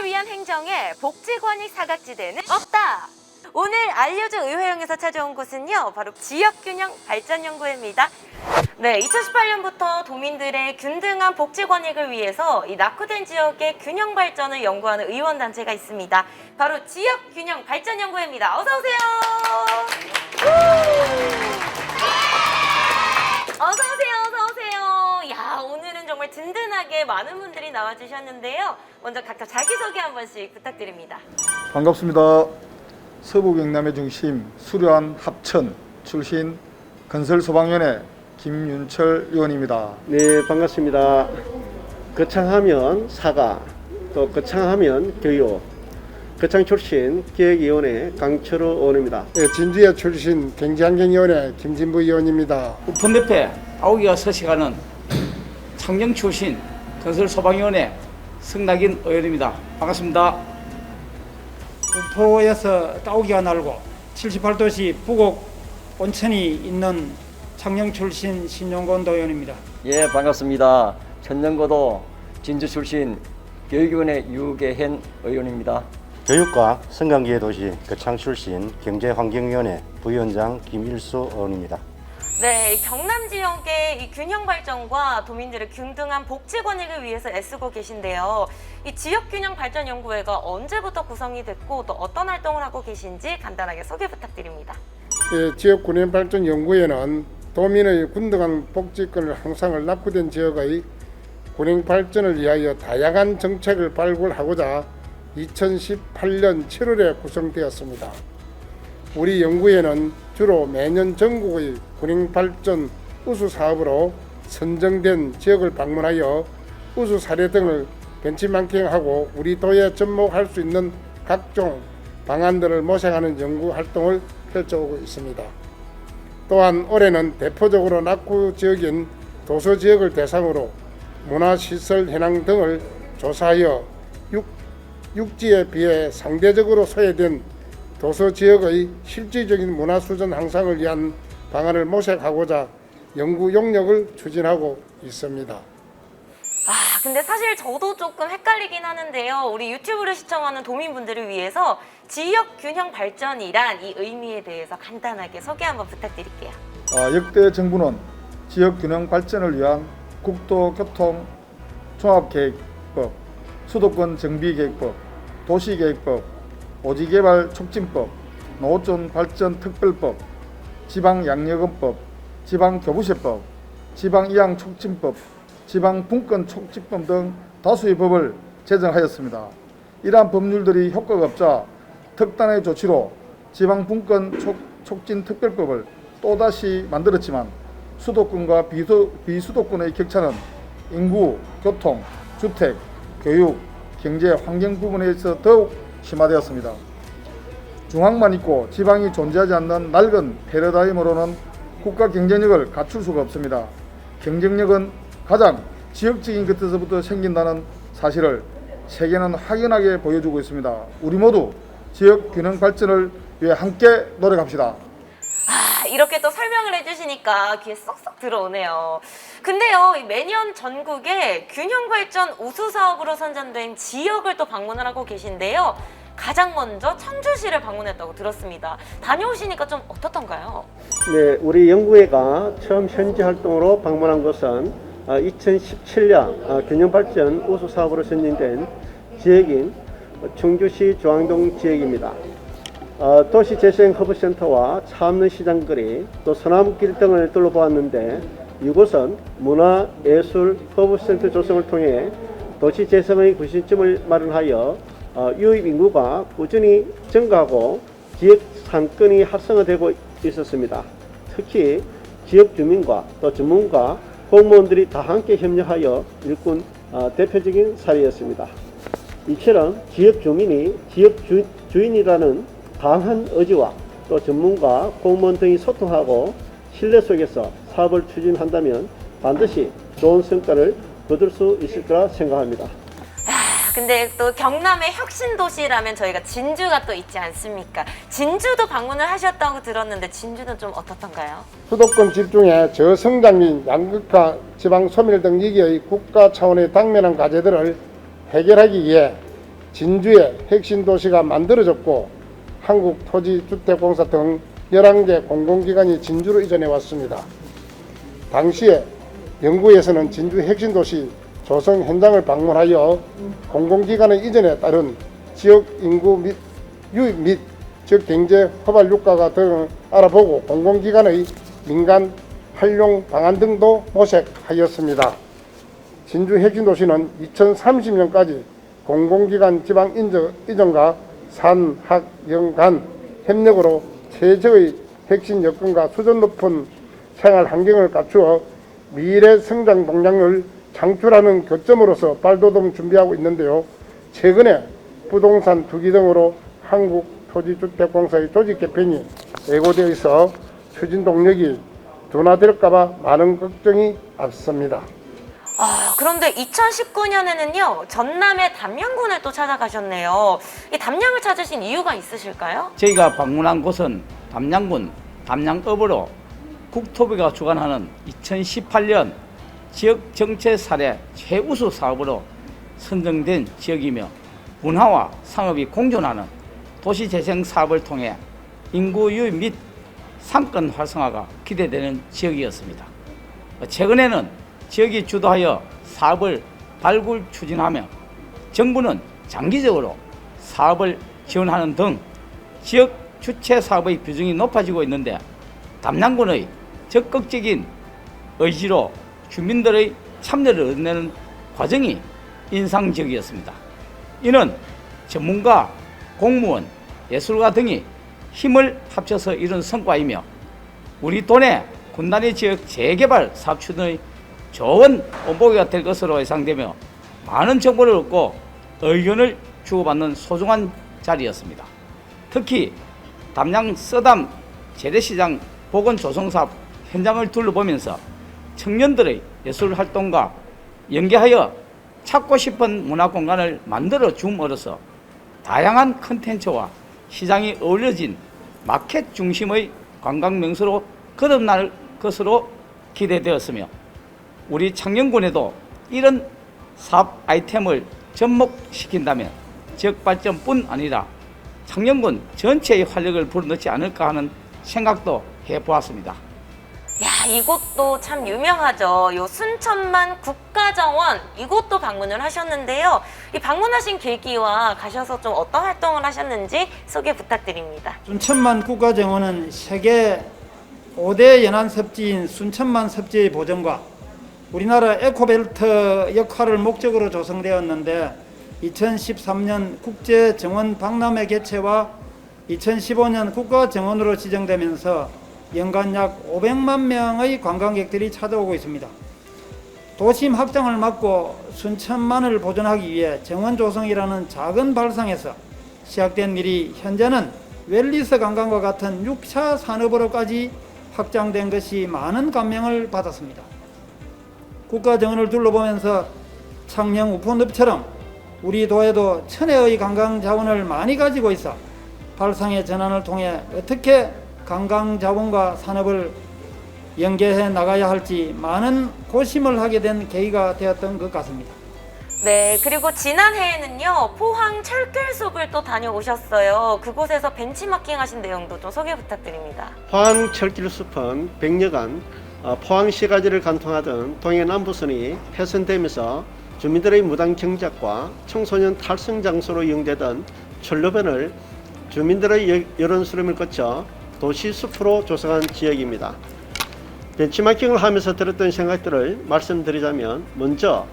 국민을 위한 행정에 복지권익 사각지대는 없다. 오늘 알려준 의회용에서 찾아온 곳은요, 바로 지역균형발전연구회입니다. 네, 2018년부터 도민들의 균등한 복지 권익을 위해서 이 낙후된 지역의 균형 발전을 연구하는 의원단체가 있습니다. 바로 지역균형발전연구회입니다. 어서 오세요. 어서 오세요. 어서 오세요. 야, 오늘은 정말 든든하게 많은 분들이 나와주셨는데요. 먼저 각자 자기소개 한 번씩 부탁드립니다. 반갑습니다. 서부 경남의 중심 수려한 합천 출신 건설소방위원회 김윤철 의원입니다. 네, 반갑습니다. 거창하면 사과, 또 거창하면 교육, 거창 출신 기획위원회 강철우 의원입니다. 네, 진주에 출신 경제환경위원회 김진부 의원입니다. 우편대패 아우기가 서식하는 창녕 출신 건설소방위원회 성낙인 의원입니다. 반갑습니다. 우포에서 따오기가 날고 78도시 부곡 온천이 있는 창녕 출신 신용건 도의원입니다. 예, 반갑습니다. 천년고도 진주 출신 교육위원회 유계현 의원입니다. 교육과 성강기의 도시 거창 출신 경제환경위원회 부위원장 김일수 의원입니다. 네, 경남 지역의 이 균형 발전과 도민들의 균등한 복지 권익을 위해서 애쓰고 계신데요. 이 지역균형발전연구회가 언제부터 구성이 됐고 또 어떤 활동을 하고 계신지 간단하게 소개 부탁드립니다. 네, 지역균형발전연구회는 도민의 균등한 복지권을 향상을 낙후된 지역의 균형발전을 위하여 다양한 정책을 발굴하고자 2018년 7월에 구성되었습니다. 우리 연구회는 주로 매년 전국의 균형발전 우수 사업으로 선정된 지역을 방문하여 우수 사례 등을 벤치마킹하고 우리 도에 접목할 수 있는 각종 방안들을 모색하는 연구 활동을 펼쳐오고 있습니다. 또한 올해는 대표적으로 낙후 지역인 도서 지역을 대상으로 문화시설 현황 등을 조사하여 육지에 비해 상대적으로 소외된 도서 지역의 실질적인 문화 수준 향상을 위한 방안을 모색하고자 연구 용역을 추진하고 있습니다. 근데 사실 저도 조금 헷갈리긴 하는데요. 우리 유튜브를 시청하는 도민분들을 위해서 지역균형발전이란 이 의미에 대해서 간단하게 소개 한번 부탁드릴게요. 역대 정부는 지역균형 발전을 위한 국도교통 종합계획법, 수도권 정비계획법, 도시계획법, 오지개발 촉진법, 노촌발전특별법, 지방양여금법, 지방교부세법, 지방이양촉진법, 지방분권촉진법 등 다수의 법을 제정하였습니다. 이러한 법률들이 효과가 없자 특단의 조치로 지방분권촉진특별법을 또다시 만들었지만 수도권과 비수도권의 격차는 인구, 교통, 주택, 교육, 경제, 환경 부분에서 더욱 심화되었습니다. 중앙만 있고 지방이 존재하지 않는 낡은 패러다임으로는 국가 경쟁력을 갖출 수가 없습니다. 경쟁력은 가장 지역적인 것에서부터 생긴다는 사실을 세계는 확연하게 보여주고 있습니다. 우리 모두 지역 균형 발전을 위해 함께 노력합시다. 이렇게 또 설명을 해주시니까 귀에 쏙쏙 들어오네요. 근데요, 매년 전국에 균형발전 우수 사업으로 선정된 지역을 또 방문을 하고 계신데요. 가장 먼저 청주시를 방문했다고 들었습니다. 다녀오시니까 좀 어떻던가요? 네, 우리 연구회가 처음 현지 활동으로 방문한 곳은 2017년 균형발전 우수 사업으로 선정된 지역인 청주시 중앙동 지역입니다. 도시재생 허브센터와 차 없는 시장거리, 또 소나무길 등을 둘러보았는데 이곳은 문화예술 허브센터 조성을 통해 도시재생의 구심점을 마련하여 유입 인구가 꾸준히 증가하고 지역 상권이 활성화되고 있었습니다. 특히 지역 주민과 또 전문가, 공무원들이 다 함께 협력하여 일꾼 대표적인 사례였습니다. 이처럼 지역 주민이 지역 주인이라는 강한 의지와 또 전문가, 공무원 등이 소통하고 신뢰 속에서 사업을 추진한다면 반드시 좋은 성과를 거둘 수 있을 거라 생각합니다. 근데 또 경남의 혁신도시라면 저희가 진주가 또 있지 않습니까? 진주도 방문을 하셨다고 들었는데 진주는 좀 어떻던가요? 수도권 집중에 저성장 및 양극화, 지방 소멸 등 위기의 국가 차원의 당면한 과제들을 해결하기 위해 진주의 핵심 도시가 만들어졌고 한국토지주택공사 등 11개 공공기관이 진주로 이전해 왔습니다. 당시에 영구에서는 진주 핵심 도시 조성 현장을 방문하여 공공기관의 이전에 따른 지역 인구 및 유입 및 지역 경제 허발 효과가 등을 알아보고 공공기관의 민간 활용 방안 등도 모색하였습니다. 진주 핵심 도시는 2030년까지 공공기관 지방 이전과 산학영 간 협력으로 최저의 핵심 여건과 수준 높은 생활 환경을 갖추어 미래 성장 동력을 창출하는 교점으로서 발돋움 준비하고 있는데요. 최근에 부동산 투기 등으로 한국토지주택공사의 조직 개편이 예고되어 있어 추진 동력이 둔화될까봐 많은 걱정이 앞섭니다. 그런데 2019년에는요, 전남의 담양군을 또 찾아가셨네요. 이 담양을 찾으신 이유가 있으실까요? 저희가 방문한 곳은 담양군 담양읍으로 국토부가 주관하는 2018년 지역 정체 사례 최우수 사업으로 선정된 지역이며 문화와 상업이 공존하는 도시재생 사업을 통해 인구 유입 및 상권 활성화가 기대되는 지역이었습니다. 최근에는 지역이 주도하여 사업을 발굴 추진하며 정부는 장기적으로 사업을 지원하는 등 지역 주체 사업의 비중이 높아지고 있는데 담양군의 적극적인 의지로 주민들의 참여를 얻는 과정이 인상적이었습니다. 이는 전문가, 공무원, 예술가 등이 힘을 합쳐서 이룬 성과이며 우리 도내 군단위 지역 재개발 사업 추진의 좋은 본보기가 될 것으로 예상되며 많은 정보를 얻고 의견을 주고받는 소중한 자리였습니다. 특히 담양 서담 재래시장 복원 조성사업 현장을 둘러보면서 청년들의 예술 활동과 연계하여 찾고 싶은 문화 공간을 만들어 줌으로써 다양한 컨텐츠와 시장이 어우러진 마켓 중심의 관광 명소로 거듭날 것으로 기대되었으며 우리 창녕군에도 이런 사업 아이템을 접목시킨다면 지역 발전뿐 아니라 창녕군 전체의 활력을 불어넣지 않을까 하는 생각도 해보았습니다. 야, 이곳도 참 유명하죠. 요 순천만 국가정원, 이곳도 방문을 하셨는데요. 이 방문하신 계기와 가셔서 좀 어떤 활동을 하셨는지 소개 부탁드립니다. 순천만 국가정원은 세계 5대 연안 섭지인 순천만 섭지의 보존과 우리나라 에코벨트 역할을 목적으로 조성되었는데 2013년 국제정원 박람회 개최와 2015년 국가정원으로 지정되면서 연간 약 500만 명의 관광객들이 찾아오고 있습니다. 도심 확장을 막고 순천만을 보존하기 위해 정원 조성이라는 작은 발상에서 시작된 일이 현재는 웰리스 관광과 같은 6차 산업으로까지 확장된 것이 많은 감명을 받았습니다. 국가정원을 둘러보면서 창녕 우포늪처럼 우리 도에도 천혜의 관광 자원을 많이 가지고 있어 발상의 전환을 통해 어떻게 관광 자원과 산업을 연계해 나가야 할지 많은 고심을 하게 된 계기가 되었던 것 같습니다. 네, 그리고 지난해에는요, 포항 철길숲을 또 다녀오셨어요. 그곳에서 벤치마킹 하신 내용도 좀 소개 부탁드립니다. 포항 철길숲은 100여간 포항시가지를 관통하던 동해남부선이 폐선되면서 주민들의 무단 경작과 청소년 탈승 장소로 이용되던 철로변을 주민들의 여론 수렴을 거쳐 도시숲으로 조성한 지역입니다. 벤치마킹을 하면서 들었던 생각들을 말씀드리자면 먼저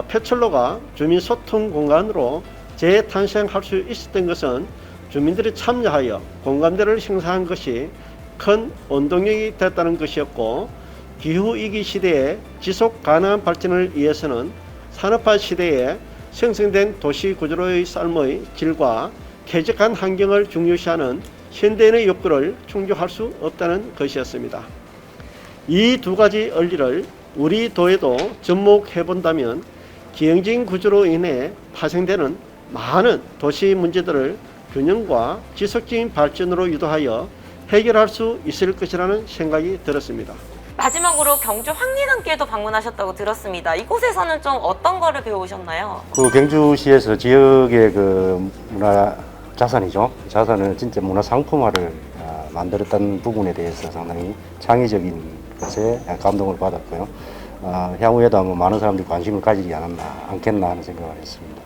폐철로가 주민 소통 공간으로 재탄생할 수 있었던 것은 주민들이 참여하여 공감대를 형성한 것이 큰 원동력이 됐다는 것이었고 기후위기 시대에 지속 가능한 발전을 위해서는 산업화 시대에 생성된 도시 구조로의 삶의 질과 쾌적한 환경을 중요시하는 현대인의 욕구를 충족할 수 없다는 것이었습니다. 이 두 가지 원리를 우리 도에도 접목해 본다면 기형적인 구조로 인해 파생되는 많은 도시 문제들을 균형과 지속적인 발전으로 유도하여 해결할 수 있을 것이라는 생각이 들었습니다. 마지막으로 경주 황리단길도 방문하셨다고 들었습니다. 이곳에서는 좀 어떤 거를 배우셨나요? 그 경주시에서 지역의 그 문화 자산이죠. 자산을 진짜 문화 상품화를 만들었다는 부분에 대해서 상당히 창의적인 것에 감동을 받았고요. 향후에도 아마 많은 사람들이 관심을 가지지 않겠나 하는 생각을 했습니다.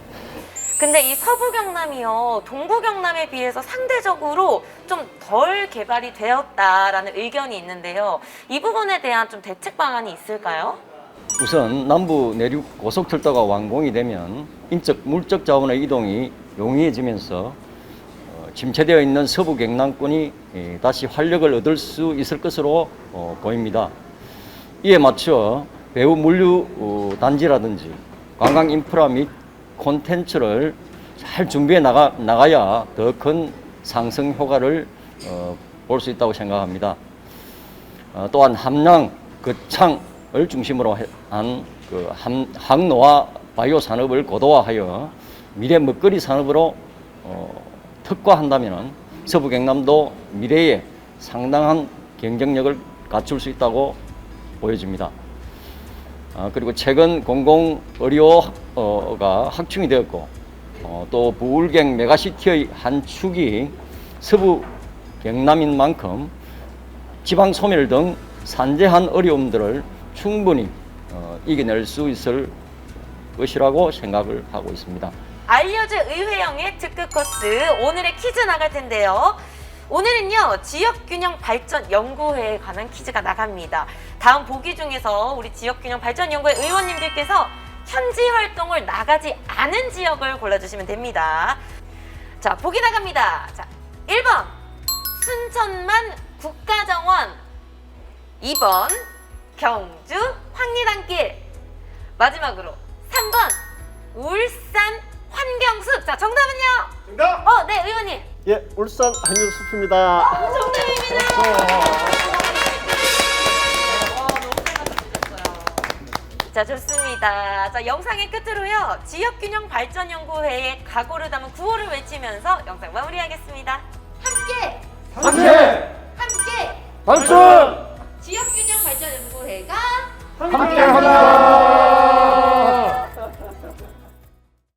근데 이 서부 경남이요, 동부 경남에 비해서 상대적으로 좀 덜 개발이 되었다라는 의견이 있는데요. 이 부분에 대한 좀 대책 방안이 있을까요? 우선 남부 내륙 고속철도가 완공이 되면 인적 물적 자원의 이동이 용이해지면서 침체되어 있는 서부 경남권이 다시 활력을 얻을 수 있을 것으로 보입니다. 이에 맞춰 배후 물류 단지라든지 관광 인프라 및 콘텐츠를 잘 준비해 나가야 더 큰 상승 효과를 볼 수 있다고 생각합니다. 또한 함양, 거창을 중심으로 한 그 항노화 바이오 산업을 고도화하여 미래 먹거리 산업으로 특화한다면 서부 경남도 미래에 상당한 경쟁력을 갖출 수 있다고 보여집니다. 그리고 최근 공공의료가 확충이 되었고 또 부울경 메가시티의 한 축이 서부 경남인 만큼 지방 소멸 등 산재한 어려움들을 충분히 이겨낼 수 있을 것이라고 생각을 하고 있습니다. 알려주 의회형의 특급 코스, 오늘의 퀴즈 나갈 텐데요. 오늘은요, 지역균형 발전 연구회에 관한 퀴즈가 나갑니다. 다음 보기 중에서 우리 지역균형 발전 연구회 의원님들께서 현지 활동을 나가지 않은 지역을 골라주시면 됩니다. 자, 보기 나갑니다. 자, 1번 순천만 국가정원, 2번 경주 황리단길, 마지막으로 3번 울산 환경숲. 자, 정답은요? 정답! 네, 의원님. 예, 울산 한윤숲입니다. 자, 좋습니다. 자, 영상의 끝으로요, 지역균형 발전연구회의 각오를 담은 구호를 외치면서 영상 마무리하겠습니다. 함께! 함께! 발전! 지역균형 발전연구회가 함께하자!